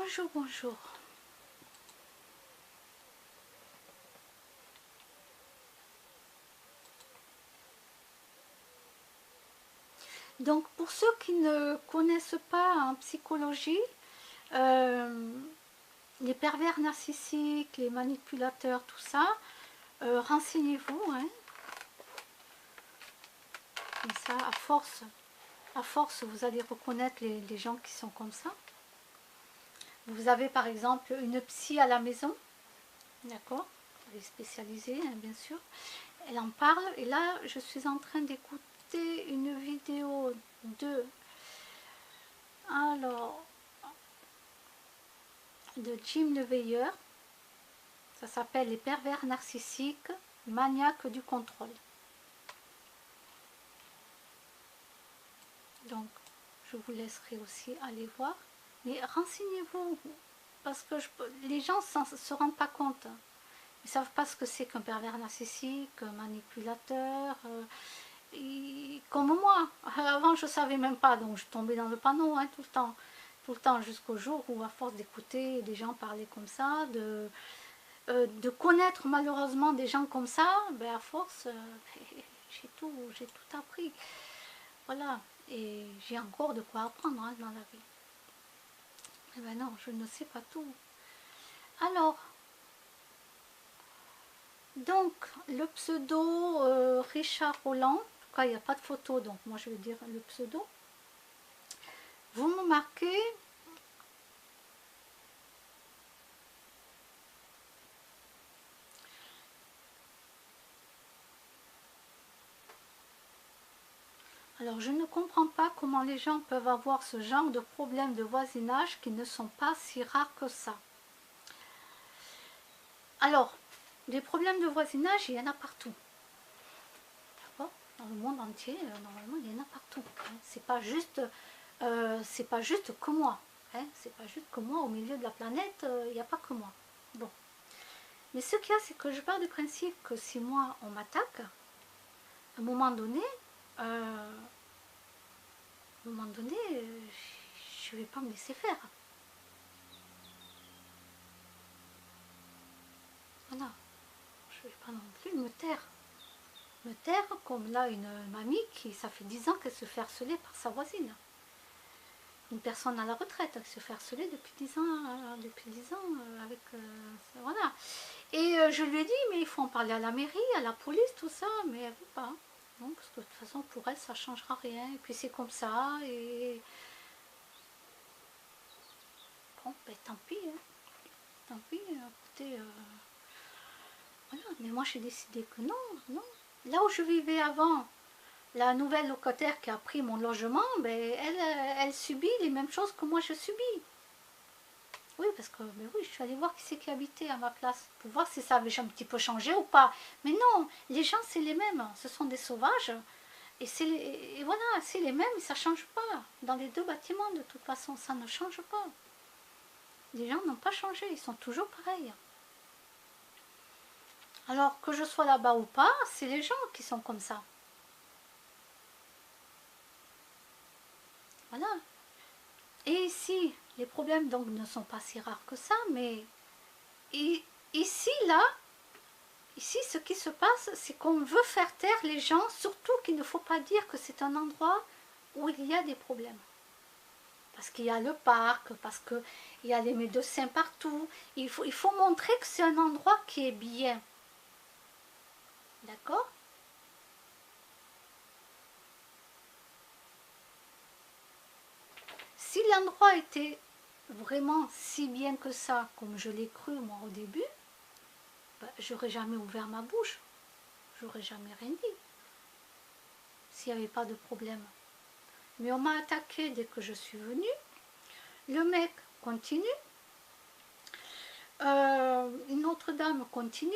Bonjour, bonjour. Donc, pour ceux qui ne connaissent pas en psychologie, euh, les pervers narcissiques, les manipulateurs, tout ça, renseignez-vous. Hein. Comme ça, à force, vous allez reconnaître les gens qui sont comme ça. Vous avez par exemple une psy à la maison, d'accord? Elle est spécialisée, hein, bien sûr. Elle en parle, et là, je suis en train d'écouter une vidéo de... Alors, de Jim Leveilleur. Ça s'appelle Les pervers narcissiques, maniaques du contrôle. Donc, je vous laisserai aussi aller voir. Mais renseignez-vous, parce que les gens ne se rendent pas compte. Ils ne savent pas ce que c'est qu'un pervers narcissique, un manipulateur. Comme moi. Avant, je ne savais même pas, donc je tombais dans le panneau hein, tout le temps. Tout le temps, jusqu'au jour où, à force d'écouter des gens parler comme ça, de connaître malheureusement des gens comme ça, ben à force, j'ai tout appris. Voilà, et j'ai encore de quoi apprendre hein, dans la vie. Eh ben non, je ne sais pas tout. Alors, donc, le pseudo Richard Roland, en tout cas il n'y a pas de photo, donc moi je vais dire le pseudo. Vous me marquez alors, je ne comprends pas comment les gens peuvent avoir ce genre de problèmes de voisinage qui ne sont pas si rares que ça. Alors, des problèmes de voisinage, il y en a partout. D'accord ? Dans le monde entier, normalement, il y en a partout. Hein. C'est pas juste que moi. Hein. C'est pas juste que moi, au milieu de la planète, il n'y a pas que moi. Bon. Mais ce qu'il y a, c'est que je pars du principe que si moi, on m'attaque, à un moment donné, je ne vais pas me laisser faire. Voilà. Je ne vais pas non plus me taire. Me taire comme là une mamie qui, ça fait 10 ans qu'elle se fait harceler par sa voisine. Une personne à la retraite qui se fait harceler depuis 10 ans avec... voilà. Et je lui ai dit, mais il faut en parler à la mairie, à la police, tout ça, mais elle ne veut pas. Non, parce que de toute façon, pour elle, ça ne changera rien. Et puis c'est comme ça, et... Bon, ben tant pis, hein. Tant pis, écoutez... Voilà. Mais moi, j'ai décidé que non, non. Là où je vivais avant, la nouvelle locataire qui a pris mon logement, ben, elle subit les mêmes choses que moi je subis. Oui, parce que ben oui, je suis allée voir qui c'est qui habitait à ma place, pour voir si ça avait un petit peu changé ou pas. Mais non, les gens c'est les mêmes, ce sont des sauvages, et voilà, c'est les mêmes et ça ne change pas. Dans les deux bâtiments, de toute façon, ça ne change pas. Les gens n'ont pas changé, ils sont toujours pareils. Alors que je sois là-bas ou pas, c'est les gens qui sont comme ça. Voilà. Et ici, les problèmes donc ne sont pas si rares que ça, mais ici, là, ici, ce qui se passe, c'est qu'on veut faire taire les gens, surtout qu'il ne faut pas dire que c'est un endroit où il y a des problèmes. Parce qu'il y a le parc, parce qu'il y a les médecins partout. Il faut montrer que c'est un endroit qui est bien. D'accord ? Si l'endroit était vraiment si bien que ça, comme je l'ai cru moi au début, ben, j'aurais jamais ouvert ma bouche. J'aurais jamais rien dit. S'il n'y avait pas de problème. Mais on m'a attaqué dès que je suis venue. Le mec continue. Une autre dame continue.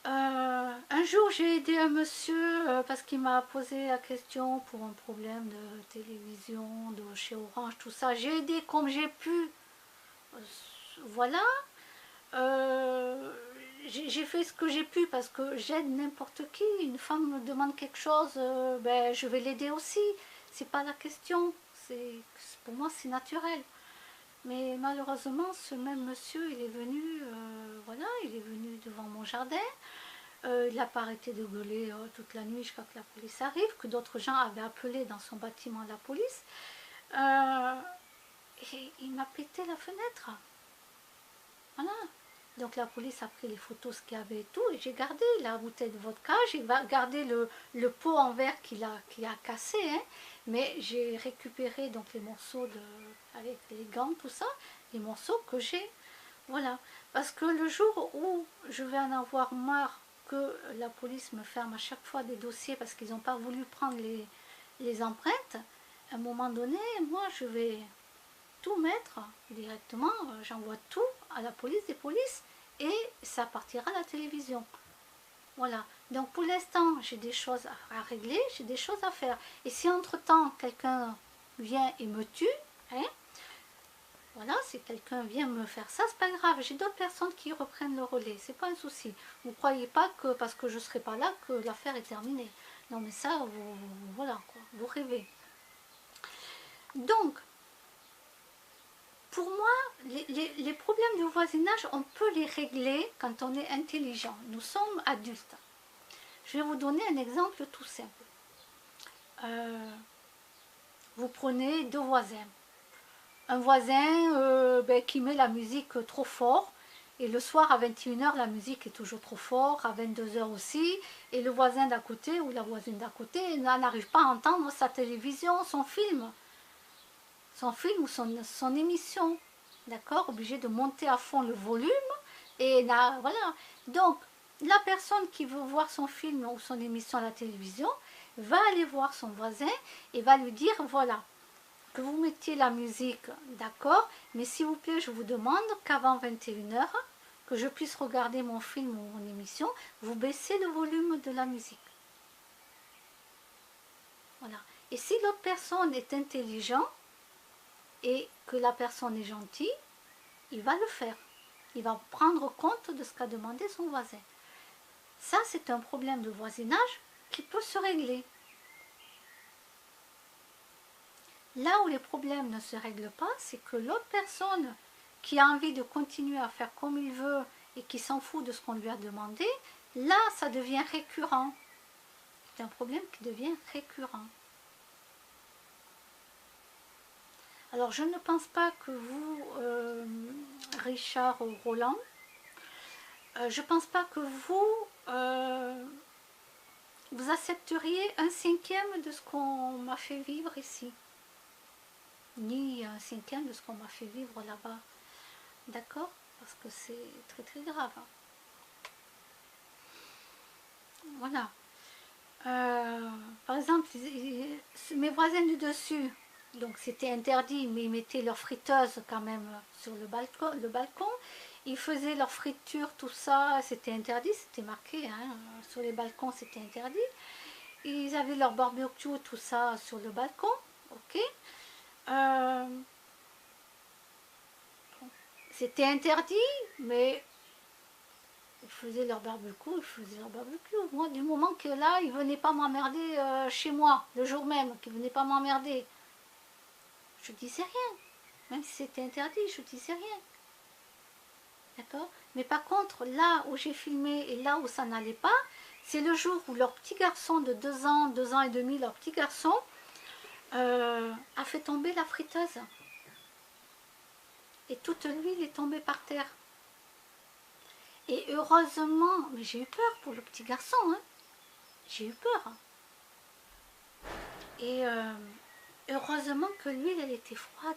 Un jour, j'ai aidé un monsieur parce qu'il m'a posé la question pour un problème de télévision, de chez Orange, tout ça. J'ai aidé comme j'ai pu. Voilà. J'ai fait ce que j'ai pu parce que j'aide n'importe qui. Une femme me demande quelque chose, ben, je vais l'aider aussi. C'est pas la question. Pour moi, c'est naturel. Mais malheureusement, ce même monsieur, il est venu, voilà, il est venu devant mon jardin. Il n'a pas arrêté de gueuler toute la nuit jusqu'à que la police arrive, que d'autres gens avaient appelé dans son bâtiment la police. Et il m'a pété la fenêtre. Voilà. Donc la police a pris les photos, ce qu'il y avait et tout, et j'ai gardé la bouteille de vodka, j'ai gardé le pot en verre qu'il a cassé, hein, mais j'ai récupéré donc les morceaux avec les gants, tout ça, les morceaux que j'ai, voilà. Parce que le jour où je vais en avoir marre que la police me ferme à chaque fois des dossiers parce qu'ils n'ont pas voulu prendre les empreintes, à un moment donné, moi je vais tout mettre directement, j'envoie tout à la police des polices et ça partira à la télévision. Voilà, donc pour l'instant j'ai des choses à régler, j'ai des choses à faire. Et si entre-temps quelqu'un vient et me tue, hein, voilà, si quelqu'un vient me faire ça, c'est pas grave, j'ai d'autres personnes qui reprennent le relais, c'est pas un souci. Vous croyez pas que parce que je serai pas là que l'affaire est terminée. Non mais ça, voilà quoi, vous rêvez. Donc, pour moi, les problèmes de voisinage, on peut les régler quand on est intelligent. Nous sommes adultes. Je vais vous donner un exemple tout simple. Vous prenez deux voisins. Un voisin qui met la musique trop fort, et le soir à 21h, la musique est toujours trop forte, à 22h aussi, et le voisin d'à côté ou la voisine d'à côté n'arrive pas à entendre sa télévision, son film ou son émission, d'accord, obligé de monter à fond le volume, et là, voilà, donc la personne qui veut voir son film ou son émission à la télévision va aller voir son voisin et va lui dire, voilà, que vous mettiez la musique, d'accord, mais s'il vous plaît, je vous demande qu'avant 21h, que je puisse regarder mon film ou mon émission, vous baissez le volume de la musique. Voilà. Et si l'autre personne est intelligente, et que la personne est gentille, il va le faire. Il va prendre compte de ce qu'a demandé son voisin. Ça, c'est un problème de voisinage qui peut se régler. Là où les problèmes ne se règlent pas, c'est que l'autre personne qui a envie de continuer à faire comme il veut et qui s'en fout de ce qu'on lui a demandé, là, ça devient récurrent. C'est un problème qui devient récurrent. Alors, je ne pense pas que vous, Richard Roland, je ne pense pas que vous accepteriez un cinquième de ce qu'on m'a fait vivre ici. Ni un cinquième de ce qu'on m'a fait vivre là-bas. D'accord? Parce que c'est très très grave. Voilà. Par exemple, mes voisins du dessus, donc c'était interdit, mais ils mettaient leur friteuse quand même sur le balcon. Ils faisaient leur friture, tout ça, c'était interdit, c'était marqué, hein, sur les balcons c'était interdit. Ils avaient leur barbecue, tout ça sur le balcon, ok. C'était interdit, mais ils faisaient leur barbecue, Moi, du moment que là, ils ne venaient pas m'emmerder chez moi, le jour même, qu'ils ne venaient pas m'emmerder, je disais rien. Même si c'était interdit, je disais rien. D'accord? Mais par contre, là où j'ai filmé et là où ça n'allait pas, c'est le jour où leur petit garçon de 2 ans et demi, leur petit garçon, a fait tomber la friteuse. Et toute l'huile est tombée par terre. Et heureusement, mais j'ai eu peur pour le petit garçon, hein. J'ai eu peur. Et heureusement que l'huile, elle était froide.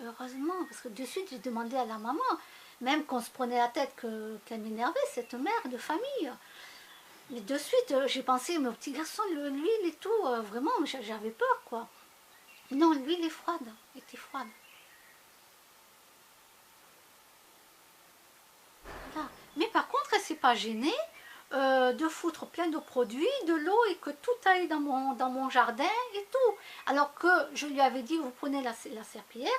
Heureusement, parce que de suite, j'ai demandé à la maman, même qu'on se prenait la tête qu'elle m'énervait, cette mère de famille. Mais de suite, j'ai pensé, mon petit garçon, l'huile et tout, vraiment, j'avais peur, quoi. Non, l'huile est froide, était froide. Voilà. Mais par contre, elle ne s'est pas gênée de foutre plein de produits, de l'eau et que tout aille dans mon jardin et tout. Alors que je lui avais dit, vous prenez la serpillière,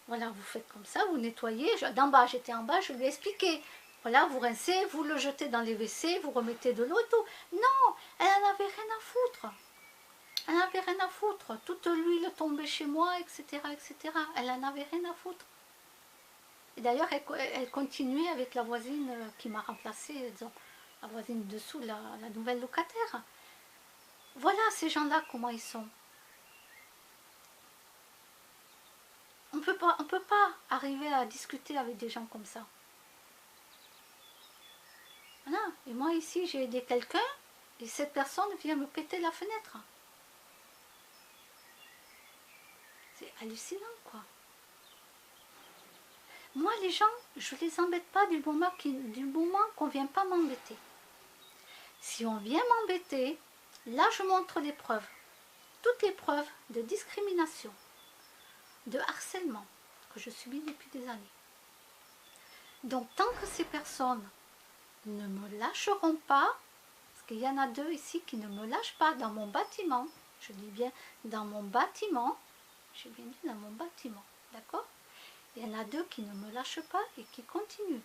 voilà, vous faites comme ça, vous nettoyez. D'en bas, j'étais en bas, je lui ai expliqué. Voilà, vous rincez, vous le jetez dans les WC, vous remettez de l'eau et tout. Non, elle n'en avait rien à foutre. Elle n'avait rien à foutre. Toute l'huile tombait chez moi, etc., etc. Elle n'en avait rien à foutre. Et d'ailleurs, elle continuait avec la voisine qui m'a remplacée, disons, la voisine dessous, la nouvelle locataire. Voilà ces gens-là, comment ils sont. On peut pas arriver à discuter avec des gens comme ça. Voilà. Et moi ici, j'ai aidé quelqu'un, et cette personne vient me péter la fenêtre. C'est hallucinant, quoi. Moi, les gens, je ne les embête pas du moment qu'on ne vient pas m'embêter. Si on vient m'embêter, là, je montre les preuves. Toutes les preuves de discrimination, de harcèlement que je subis depuis des années. Donc, tant que ces personnes ne me lâcheront pas, parce qu'il y en a 2 ici qui ne me lâchent pas dans mon bâtiment, je dis bien dans mon bâtiment, j'ai bien dit dans mon bâtiment, d'accord? Il y en a 2 qui ne me lâchent pas et qui continuent.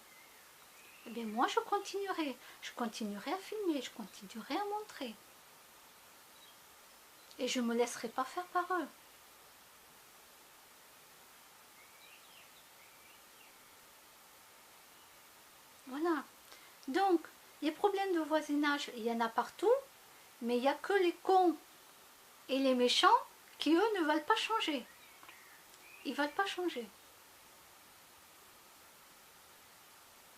Eh bien moi je continuerai à filmer, je continuerai à montrer. Et je ne me laisserai pas faire par eux. Voilà. Donc, les problèmes de voisinage, il y en a partout, mais il n'y a que les cons et les méchants qui, eux, ne veulent pas changer. Ils ne veulent pas changer.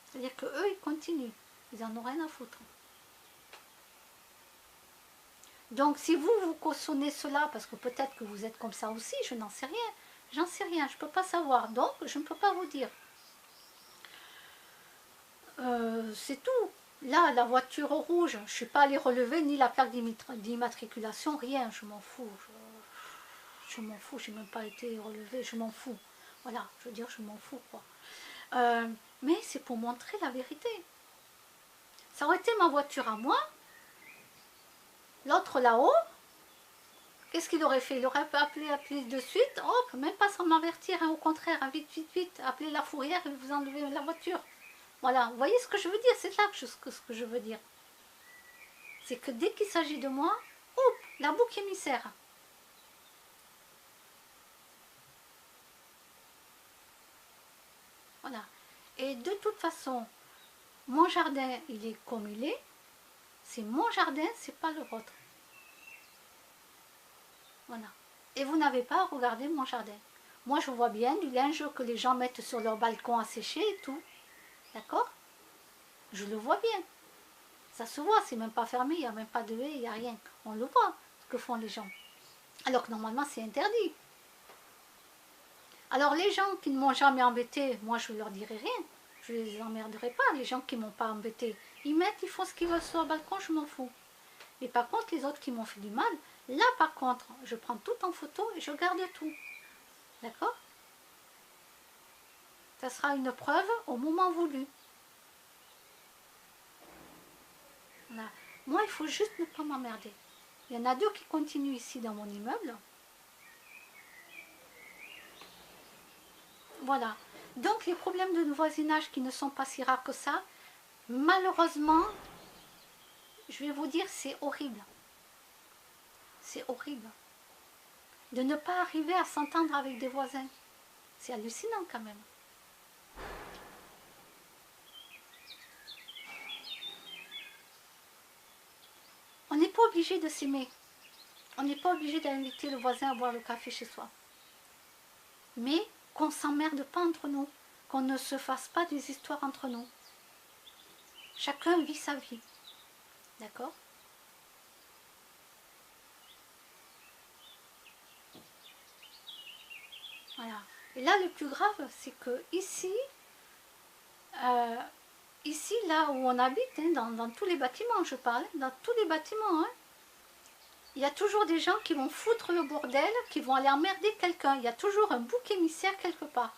C'est-à-dire qu'eux, ils continuent. Ils n'en ont rien à foutre. Donc, si vous cautionnez cela, parce que peut-être que vous êtes comme ça aussi, je n'en sais rien. J'en sais rien, je ne peux pas savoir. Donc, je ne peux pas vous dire. C'est tout. Là, la voiture rouge, je ne suis pas allée relever ni la plaque d'immatriculation, rien, je m'en fous. Je m'en fous, je n'ai même pas été relevée, je m'en fous. Voilà, je veux dire, je m'en fous, quoi. Mais c'est pour montrer la vérité. Ça aurait été ma voiture à moi, l'autre là-haut, qu'est-ce qu'il aurait fait? Il aurait appelé de suite, hop, même pas sans m'avertir, hein, au contraire, hein, vite, vite, vite, appelez la fourrière et vous enlevez la voiture. Voilà, vous voyez ce que je veux dire? C'est là ce que je veux dire. C'est que dès qu'il s'agit de moi, hop, la boucle émissaire. Voilà. Et de toute façon, mon jardin, il est comme il est. C'est mon jardin, c'est pas le vôtre. Voilà. Et vous n'avez pas à regarder mon jardin. Moi, je vois bien du linge que les gens mettent sur leur balcon à sécher et tout. D'accord? Je le vois bien. Ça se voit, c'est même pas fermé, il n'y a même pas de haie, il n'y a rien. On le voit, ce que font les gens. Alors que normalement, c'est interdit. Alors les gens qui ne m'ont jamais embêté, moi je ne leur dirai rien. Je ne les emmerderai pas, les gens qui ne m'ont pas embêté. Ils mettent, ils font ce qu'ils veulent sur le balcon, je m'en fous. Mais par contre, les autres qui m'ont fait du mal, là par contre, je prends tout en photo et je garde tout. D'accord? Ça sera une preuve au moment voulu. Voilà. Moi, il faut juste ne pas m'emmerder. Il y en a 2 qui continuent ici dans mon immeuble. Voilà. Donc les problèmes de voisinage qui ne sont pas si rares que ça, malheureusement, je vais vous dire, c'est horrible. C'est horrible. De ne pas arriver à s'entendre avec des voisins. C'est hallucinant quand même. On n'est pas obligé de s'aimer. On n'est pas obligé d'inviter le voisin à boire le café chez soi. Mais qu'on ne s'emmerde pas entre nous. Qu'on ne se fasse pas des histoires entre nous. Chacun vit sa vie. D'accord? Voilà. Et là, le plus grave, c'est que ici, là où on habite, hein, dans tous les bâtiments, je parle, dans tous les bâtiments, hein, il y a toujours des gens qui vont foutre le bordel, qui vont aller emmerder quelqu'un. Il y a toujours un bouc émissaire quelque part.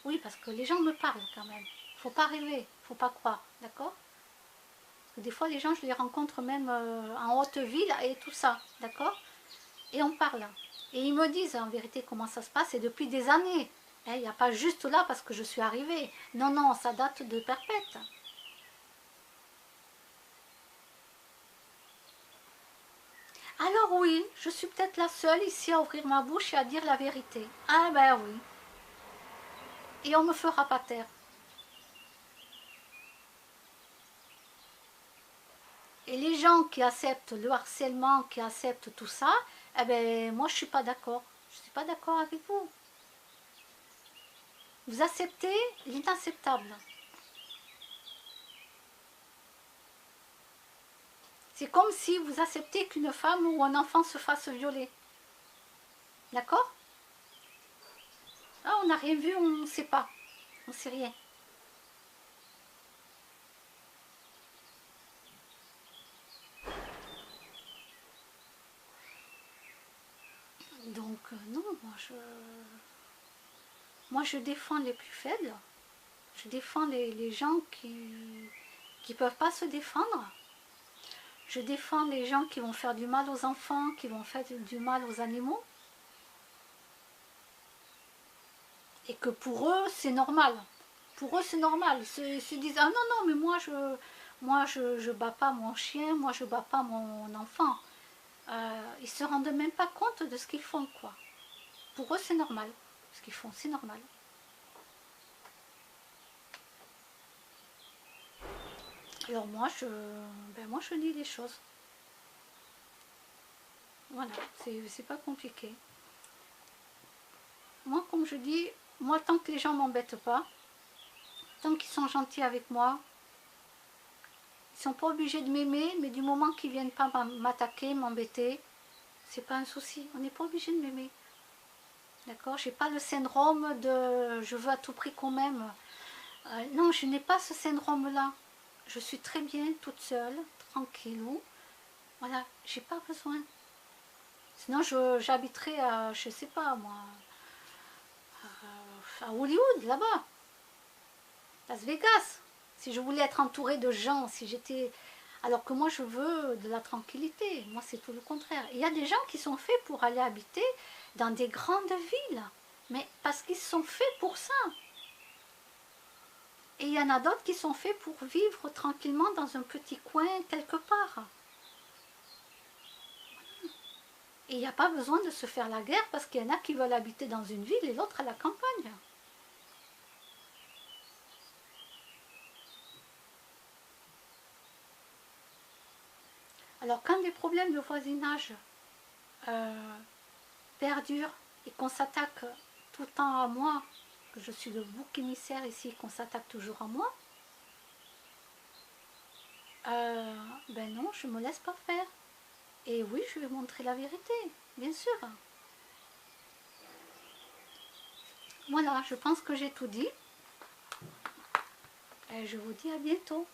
Oui, parce que les gens me parlent quand même. Il ne faut pas rêver, il ne faut pas croire, d'accord? Parce que des fois, les gens, je les rencontre même en haute ville et tout ça, d'accord? Et on parle. Et ils me disent en vérité comment ça se passe, et depuis des années. Il n'y a pas juste là parce que je suis arrivée. Non, non, ça date de perpète. Alors oui, je suis peut-être la seule ici à ouvrir ma bouche et à dire la vérité. Ah ben oui. Et on me fera pas taire. Et les gens qui acceptent le harcèlement, qui acceptent tout ça, eh ben moi je suis pas d'accord. Je suis pas d'accord avec vous. Vous acceptez l'inacceptable. C'est comme si vous acceptez qu'une femme ou un enfant se fasse violer. D'accord? Ah, on n'a rien vu, on ne sait pas. On ne sait rien. Donc, non, moi je défends les plus faibles. Je défends les gens qui ne peuvent pas se défendre. Je défends les gens qui vont faire du mal aux enfants, qui vont faire du mal aux animaux. Et que pour eux, c'est normal. Pour eux, c'est normal. Ils se disent, ah non, non, mais moi je bats pas mon chien, moi je bats pas mon enfant. Ils se rendent même pas compte de ce qu'ils font, quoi. Pour eux, c'est normal. Ce qu'ils font, c'est normal. Alors moi je dis les choses. Voilà, c'est pas compliqué. Moi, comme je dis, moi tant que les gens m'embêtent pas, tant qu'ils sont gentils avec moi, ils sont pas obligés de m'aimer, mais du moment qu'ils viennent pas m'attaquer, m'embêter, c'est pas un souci. On n'est pas obligé de m'aimer. D'accord? J'ai pas le syndrome de je veux à tout prix qu'on m'aime. Non, je n'ai pas ce syndrome-là. Je suis très bien toute seule, tranquillou. Voilà, j'ai pas besoin. Sinon, j'habiterais à, je sais pas moi, à Hollywood, là-bas, Las Vegas. Si je voulais être entourée de gens, si j'étais... Alors que moi, je veux de la tranquillité. Moi, c'est tout le contraire. Il y a des gens qui sont faits pour aller habiter dans des grandes villes. Mais parce qu'ils sont faits pour ça. Et il y en a d'autres qui sont faits pour vivre tranquillement dans un petit coin quelque part. Et il n'y a pas besoin de se faire la guerre parce qu'il y en a qui veulent habiter dans une ville et l'autre à la campagne. Alors quand des problèmes de voisinage perdurent et qu'on s'attaque tout le temps à moi, que je suis le bouc émissaire ici, qu'on s'attaque toujours à moi, ben non, je ne me laisse pas faire. Et oui, je vais montrer la vérité, bien sûr. Voilà, je pense que j'ai tout dit. Et je vous dis à bientôt.